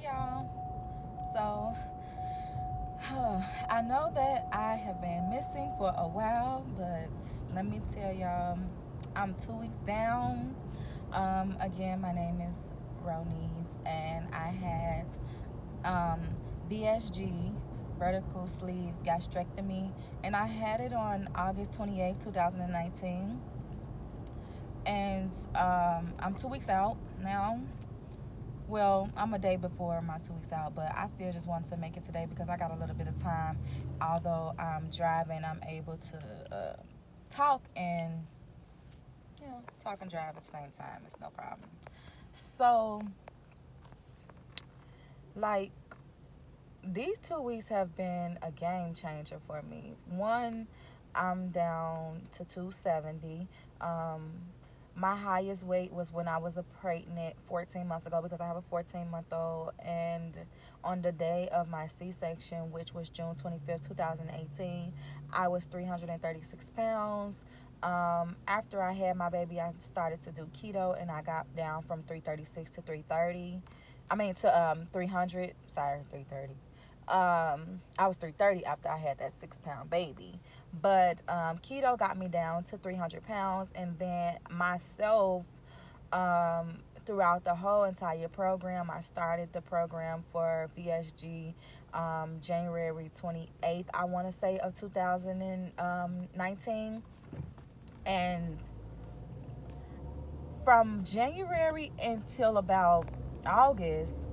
Hey y'all. So, I know that I have been missing for a while, but let me tell y'all, I'm 2 weeks down. Again, my name is Ronies, and I had um, VSG, vertical sleeve gastrectomy, and I had it on August 28th, 2019. And I'm 2 weeks out now. Well, I'm a day before my 2 weeks out, but I still just wanted to make it today because I got a little bit of time. Although I'm driving, I'm able to talk and talk and drive at the same time. It's no problem. So, like, these 2 weeks have been a game changer for me. One, I'm down to 270. My highest weight was when I was a pregnant 14 months ago because I have a 14-month-old. And on the day of my C-section, which was June 25th, 2018, I was 336 pounds. After I had my baby, I started to do keto, and I got down from 336 to 330. I mean to 300. Sorry, 330. I was 330 after I had that 6 pound baby. But keto got me down to 300 pounds. And then myself, throughout the whole entire program, I started the program for VSG January 28th, I want to say, of 2019. And from January until about August,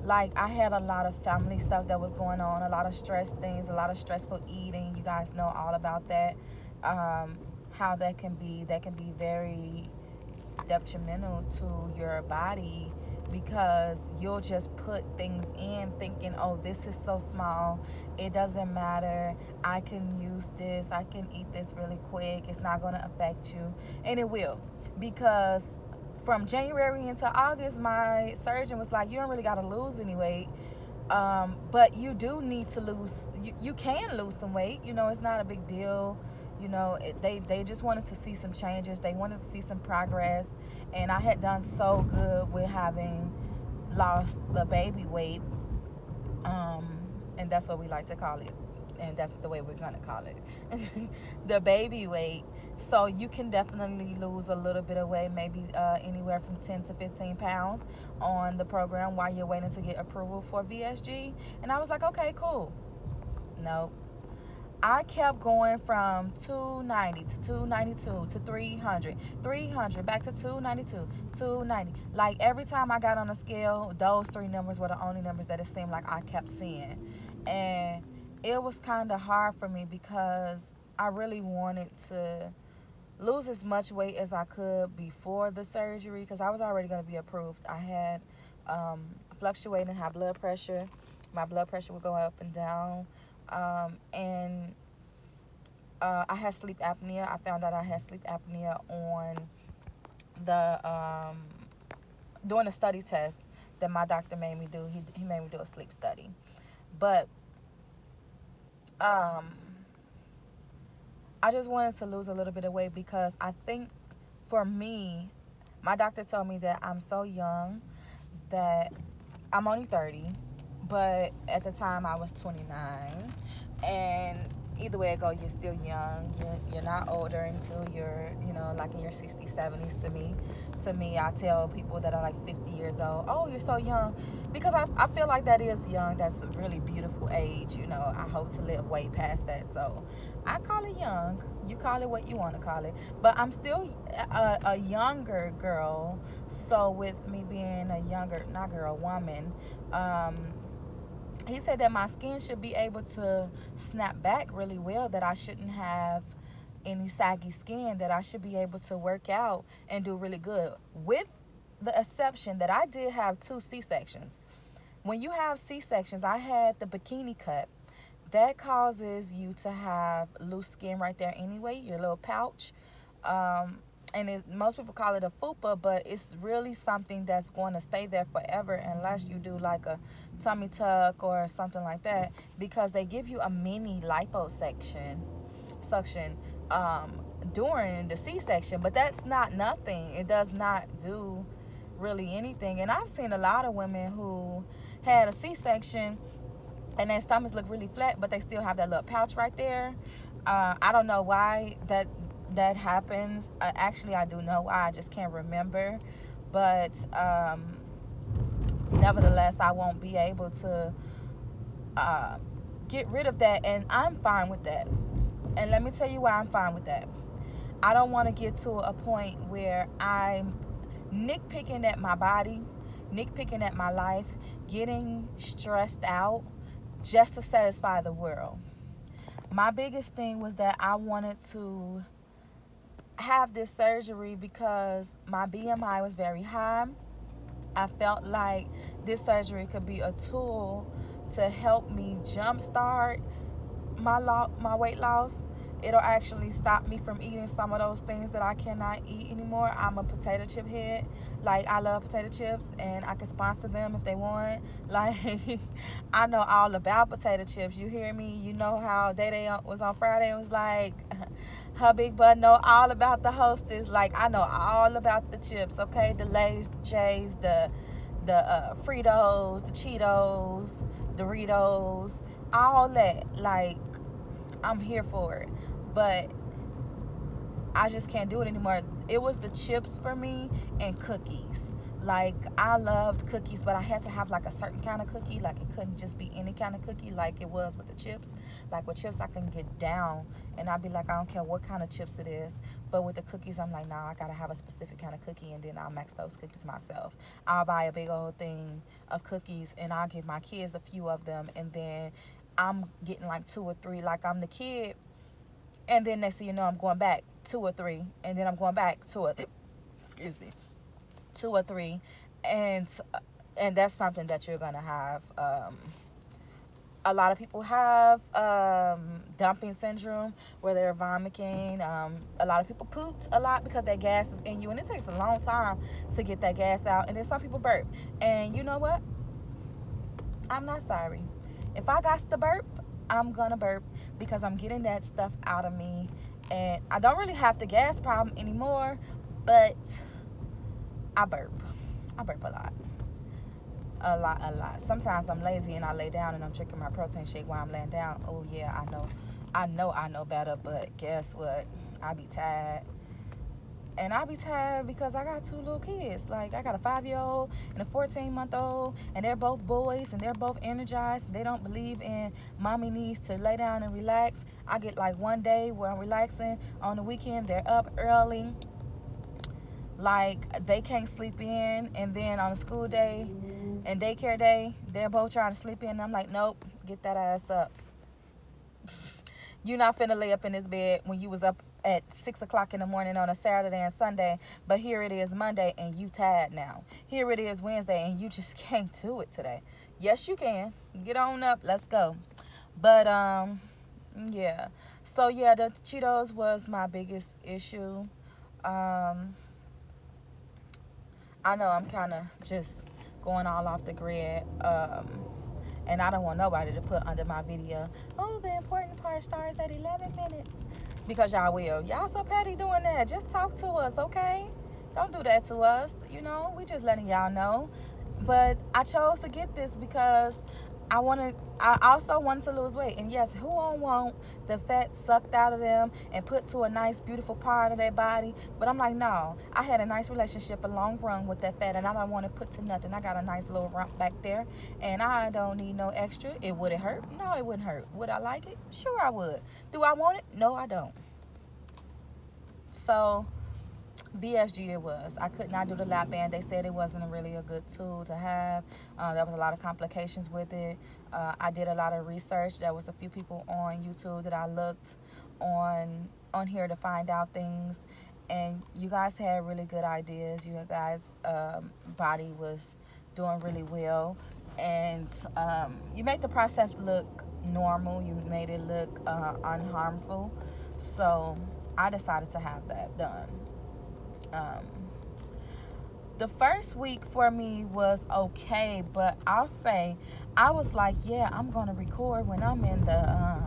like, I had a lot of family stuff that was going on, a lot of stress things, a lot of stressful eating. You guys know all about that. um, how that can be very detrimental to your body, because you'll just put things in thinking, oh, this is so small, it doesn't matter, I can use this, I can eat this really quick, it's not going to affect you. And it will, because from January into August, my surgeon was like, you don't really got to lose any weight. But you do need to lose, you can lose some weight, it's not a big deal. They just wanted to see some changes, they wanted to see some progress. And I had done so good with having lost the baby weight. um, and that's what we like to call it, and that's the way we're gonna call it, the baby weight. So you can definitely lose a little bit of weight, maybe anywhere from 10 to 15 pounds on the program while you're waiting to get approval for VSG. And I was like, okay, cool. No, I kept going from 290 to 292 to 300, 300 back to 292, 290. Like, every time I got on a scale, those three numbers were the only numbers that it seemed like I kept seeing. And it was kind of hard for me because I really wanted to lose as much weight as I could before the surgery, because I was already going to be approved. I had fluctuating high blood pressure. My blood pressure would go up and down. And I had sleep apnea. I found out I had sleep apnea on the doing a study test that my doctor made me do. He made me do a sleep study. But um, I just wanted to lose a little bit of weight because I think, for me, my doctor told me that I'm so young, that I'm only 30, but at the time I was 29. And either way it go, you're still young. You're not older until you're, like in your 60s, 70s. To me, I tell people that are like 50 years old, oh, you're so young, because I feel like that is young. That's a really beautiful age. I hope to live way past that. So I call it young. You call it what you want to call it. But I'm still a younger girl. So with me being a younger, not girl, woman, he said that my skin should be able to snap back really well, that I shouldn't have any saggy skin, that I should be able to work out and do really good, with the exception that I did have 2 C-sections. When you have C-sections, I had the bikini cut. That causes you to have loose skin right there anyway, your little pouch. And most people call it a fupa, but it's really something that's going to stay there forever unless you do like a tummy tuck or something like that, because they give you a mini liposuction suction during the C-section, but that's not nothing. It does not do really anything. And I've seen a lot of women who had a C-section and their stomachs look really flat, but they still have that little pouch right there. I don't know why that happens. Actually, I do know why. I just can't remember. But nevertheless, I won't be able to uh, get rid of that, and I'm fine with that. And let me tell you why I'm fine with that. I don't want to get to a point where I'm nitpicking at my body, nitpicking at my life, getting stressed out just to satisfy the world. My biggest thing was that I wanted to have this surgery because my BMI was very high. I felt like this surgery could be a tool to help me jumpstart my weight loss. It'll actually stop me from eating some of those things that I cannot eat anymore. I'm a potato chip head. Like, I love potato chips, and I can sponsor them if they want. Like, I know all about potato chips. You hear me? You know how Day was on Friday and was like, her big butt know all about the Hostess. Like, I know all about the chips, okay? The Lay's, the J's, the Fritos, the Cheetos, Doritos, all that. Like, I'm here for it. But I just can't do it anymore. It was the chips for me and cookies. Like, I loved cookies, but I had to have like a certain kind of cookie. Like, it couldn't just be any kind of cookie like it was with the chips. Like, with chips, I can get down and I'd be like, I don't care what kind of chips it is. But with the cookies, I'm like, nah, I gotta have a specific kind of cookie, and then I'll mix those cookies myself. I'll buy a big old thing of cookies and I'll give my kids a few of them, and then I'm getting like 2 or 3. Like, I'm the kid, and then next thing you know, I'm going back 2 or 3, and then I'm going back to a excuse me 2 or 3, and that's something that you're gonna have. A lot of people have dumping syndrome, where they're vomiting. A lot of people pooped a lot because that gas is in you, and it takes a long time to get that gas out. And then some people burp, and you know what? I'm not sorry. If I got to burp, I'm gonna burp because I'm getting that stuff out of me. And I don't really have the gas problem anymore, but I burp. I burp a lot. A lot. Sometimes I'm lazy and I lay down and I'm drinking my protein shake while I'm laying down. Oh yeah, I know better, but guess what? I be tired. And I be tired because I got 2 little kids. Like, I got a 5-year-old and a 14-month-old, and they're both boys, and they're both energized. They don't believe in mommy needs to lay down and relax. I get like one day where I'm relaxing. On the weekend, they're up early. Like, they can't sleep in. And then on a school day and daycare day, they're both trying to sleep in. And I'm like, nope, get that ass up. You're not finna lay up in this bed when you was up at 6 o'clock in the morning on a Saturday and Sunday, but here it is Monday and you tired now. Here it is Wednesday and you just can't do it today. Yes, you can. Get on up. Let's go. But, yeah. So, yeah, the Cheetos was my biggest issue. I know I'm kind of just going all off the grid. And I don't want nobody to put under my video, oh, the important part starts at 11 minutes. Because y'all will. Y'all so petty doing that. Just talk to us, okay? Don't do that to us. You know, we just letting y'all know. But I chose to get this because I also wanted to lose weight. And yes, who won't want the fat sucked out of them and put to a nice, beautiful part of their body? But I'm like, no. I had a nice relationship, a long run with that fat, and I don't want to put to nothing. I got a nice little rump back there, and I don't need no extra. Would it hurt? No, it wouldn't hurt. Would I like it? Sure, I would. Do I want it? No, I don't. So, BSG it was. I could not do the lap band. They said it wasn't really a good tool to have. There was a lot of complications with it. I did a lot of research. There was a few people on YouTube that I looked on here to find out things, and you guys had really good ideas. You guys' body was doing really well, and you made the process look normal. You made it look unharmful. So I decided to have that done. The first week for me was okay, but I'll say I was like, yeah, I'm gonna record when I'm in the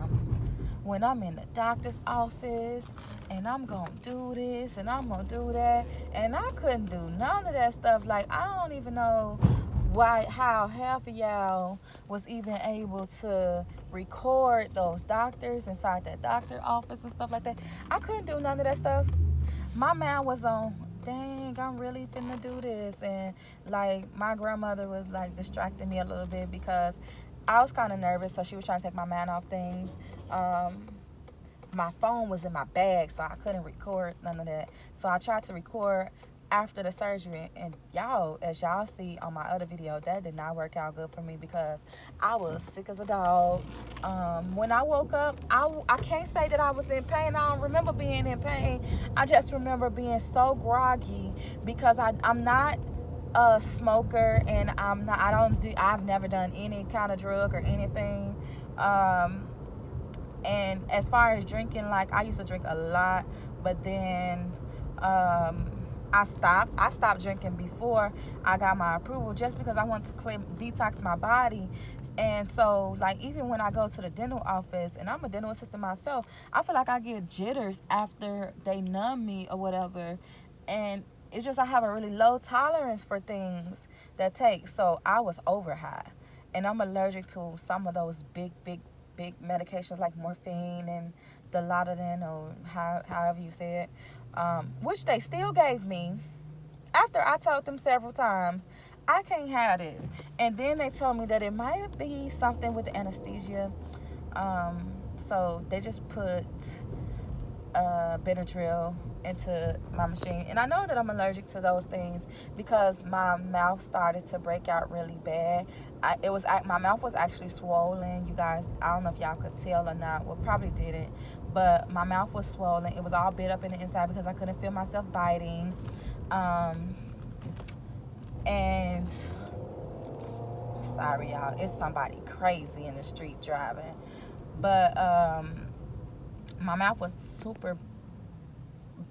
when I'm in the doctor's office and I'm gonna do this and I'm gonna do that. And I couldn't do none of that stuff. Like, I don't even know how half of y'all was even able to record those doctors inside that doctor office and stuff like that. I couldn't do none of that stuff. My mind was on, dang, I'm really finna do this. And like, my grandmother was like distracting me a little bit because I was kind of nervous, so she was trying to take my mind off things. My phone was in my bag, so I couldn't record none of that. So I tried to record after the surgery, and y'all, as y'all see on my other video, that did not work out good for me because I was sick as a dog. When I woke up, I can't say that I was in pain. I don't remember being in pain. I just remember being so groggy because I'm not a smoker, and I've never done any kind of drug or anything. And as far as drinking, like, I used to drink a lot, but then I stopped drinking before I got my approval, just because I wanted to detox my body. And so, like, even when I go to the dental office, and I'm a dental assistant myself, I feel like I get jitters after they numb me or whatever. And it's just, I have a really low tolerance for things that take. So I was over high, and I'm allergic to some of those big medications like morphine and the Dilaudid, or however you say it, which they still gave me after I told them several times, I can't have this. And then they told me that it might be something with the anesthesia. So they just put Benadryl into my machine. And I know that I'm allergic to those things because my mouth started to break out really bad. My mouth was actually swollen. You guys, I don't know if y'all could tell or not. Well, probably didn't. But my mouth was swollen. It was all bit up in the inside because I couldn't feel myself biting. And sorry, y'all, it's somebody crazy in the street driving. But my mouth was super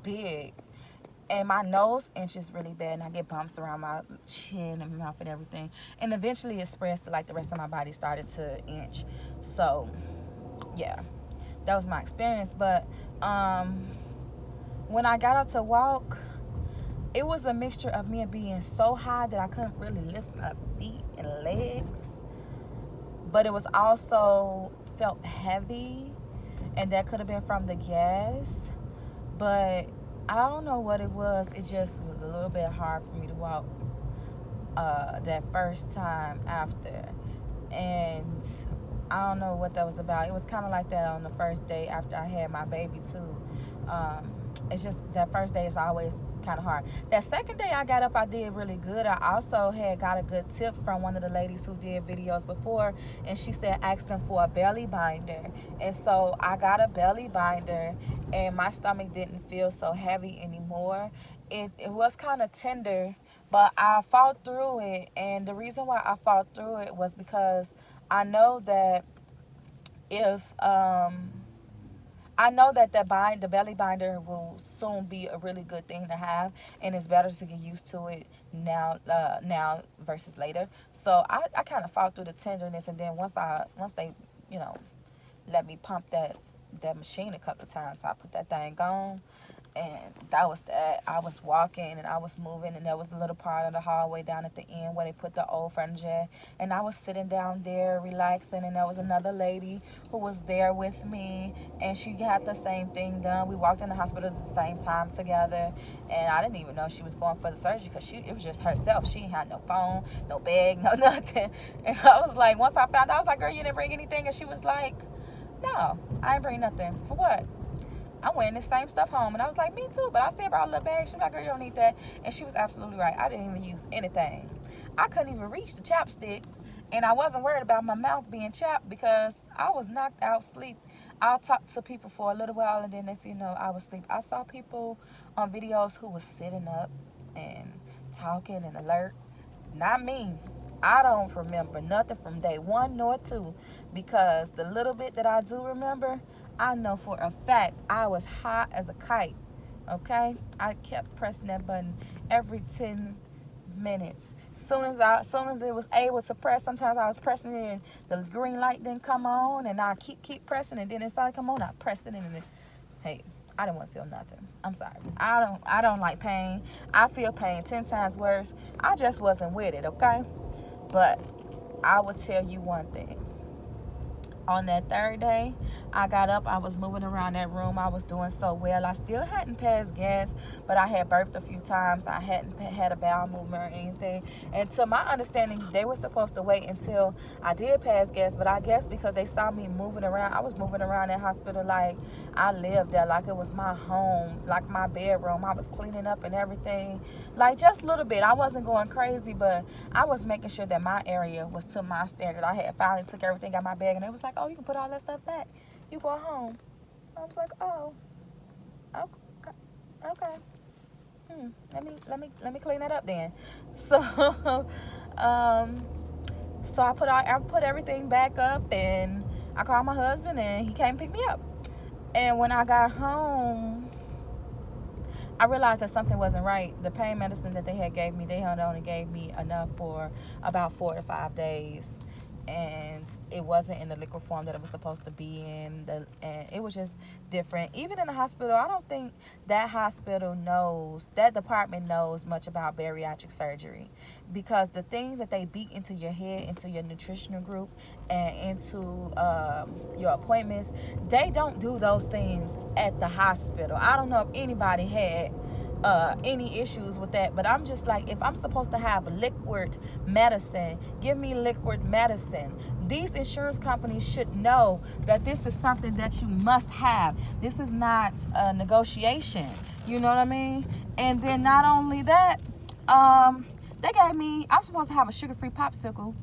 big, and my nose inches really bad, and I get bumps around my chin and mouth and everything. And eventually it spreads to, like, the rest of my body started to inch. So yeah, that was my experience. But when I got up to walk, it was a mixture of me being so high that I couldn't really lift my feet and legs, but it was also felt heavy, and that could have been from the gas. But I don't know what it was. It just was a little bit hard for me to walk that first time after. And I don't know what that was about. It was kind of like that on the first day after I had my baby too. It's just that first day is always kind of hard. That second day I got up, I did really good. I also had got a good tip from one of the ladies who did videos before, and she said ask them for a belly binder. And so I got a belly binder, and my stomach didn't feel so heavy anymore. It was kind of tender, but I fought through it. And the reason why I fought through it was because I know that the belly binder will soon be a really good thing to have, and it's better to get used to it now versus later. So I kind of fought through the tenderness, and then once they, let me pump that machine a couple of times, so I put that thing on. And that was that. I was walking and I was moving, and there was a little part of the hallway down at the end where they put the old furniture, and I was sitting down there relaxing, and there was another lady who was there with me, and she had the same thing done. We walked in the hospital at the same time together, and I didn't even know she was going for the surgery because it was just herself. She ain't had no phone, no bag, no nothing. And I was like, once I found out, I was like, girl, you didn't bring anything? And she was like, no, I ain't bring nothing. For what? I'm wearing the same stuff home. And I was like, me too, but I still brought a little bag. She was like, girl, you don't need that. And she was absolutely right. I didn't even use anything. I couldn't even reach the chapstick, and I wasn't worried about my mouth being chapped because I was knocked out sleep. I talked to people for a little while, and then next thing you know, I was asleep. I saw people on videos who was sitting up and talking and alert. Not me. I don't remember nothing from day 1 nor 2, because the little bit that I do remember, I know for a fact I was high as a kite. Okay? I kept pressing that button every 10 minutes. Soon as it was able to press, sometimes I was pressing it and the green light didn't come on, and I keep pressing, and then it finally come on. I pressed it, and hey, I didn't want to feel nothing. I'm sorry. I don't like pain. I feel pain 10 times worse. I just wasn't with it, okay? But I will tell you one thing. On that third day, I got up. I was moving around that room. I was doing so well. I still hadn't passed gas, but I had burped a few times. I hadn't had a bowel movement or anything. And to my understanding, they were supposed to wait until I did pass gas, but I guess because they saw me moving around, I was moving around that hospital like I lived there, like it was my home, like my bedroom. I was cleaning up and everything, like just a little bit. I wasn't going crazy, but I was making sure that my area was to my standard. I had finally took everything out of my bag, and it was like, oh, you can put all that stuff back. You go home. I was like, oh, okay. Let me clean that up then. So, um, so I put everything back up, and I called my husband, and he came and picked me up. And when I got home, I realized that something wasn't right. The pain medicine that they had gave me, they had only gave me enough for about 4 to 5 days, and it wasn't in the liquid form that it was supposed to be in. And it was just different. Even in the hospital, I don't think that department knows much about bariatric surgery, because the things that they beat into your head, into your nutritional group, and into your appointments, they don't do those things at the hospital. I don't know if anybody had any issues with that, but I'm just like, if I'm supposed to have liquid medicine, give me liquid medicine. These insurance companies should know that this is something that you must have. This is not a negotiation, you know what I mean? And then not only that, they gave me, I'm supposed to have a sugar-free popsicle,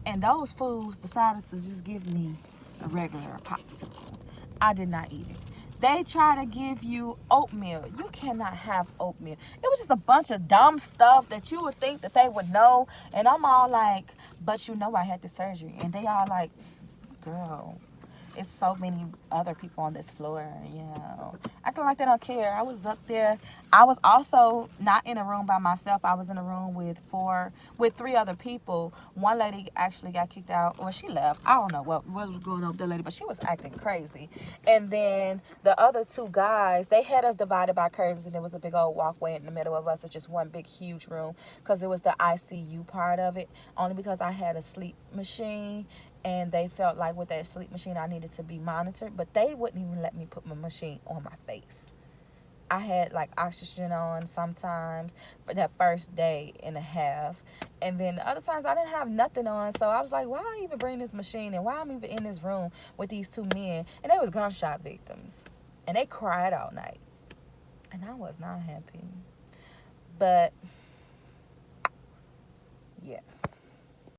and those fools decided to just give me a regular popsicle. I did not eat it. They try to give you oatmeal. You cannot have oatmeal. It was just a bunch of dumb stuff that you would think that they would know. And I'm all like, but you know I had the surgery. And they all like, girl, it's so many other people on this floor, acting like they don't care. I was up there. I was also not in a room by myself. I was in a room with 3 other people. One lady actually got kicked out, or she left. I don't know what was going on with the lady, but she was acting crazy. And then the other 2 guys, they had us divided by curtains, and there was a big old walkway in the middle of us. It's just one big huge room, because it was the ICU part of it, only because I had a sleep machine, and they felt like with that sleep machine I needed to be monitored, but they wouldn't even let me put my machine on my face. I had like oxygen on sometimes for that first day and a half, and then the other times I didn't have nothing on. So I was like, why I even bring this machine, and why I'm even in this room with these 2 men, and they was gunshot victims, and they cried all night, and I was not happy. But yeah,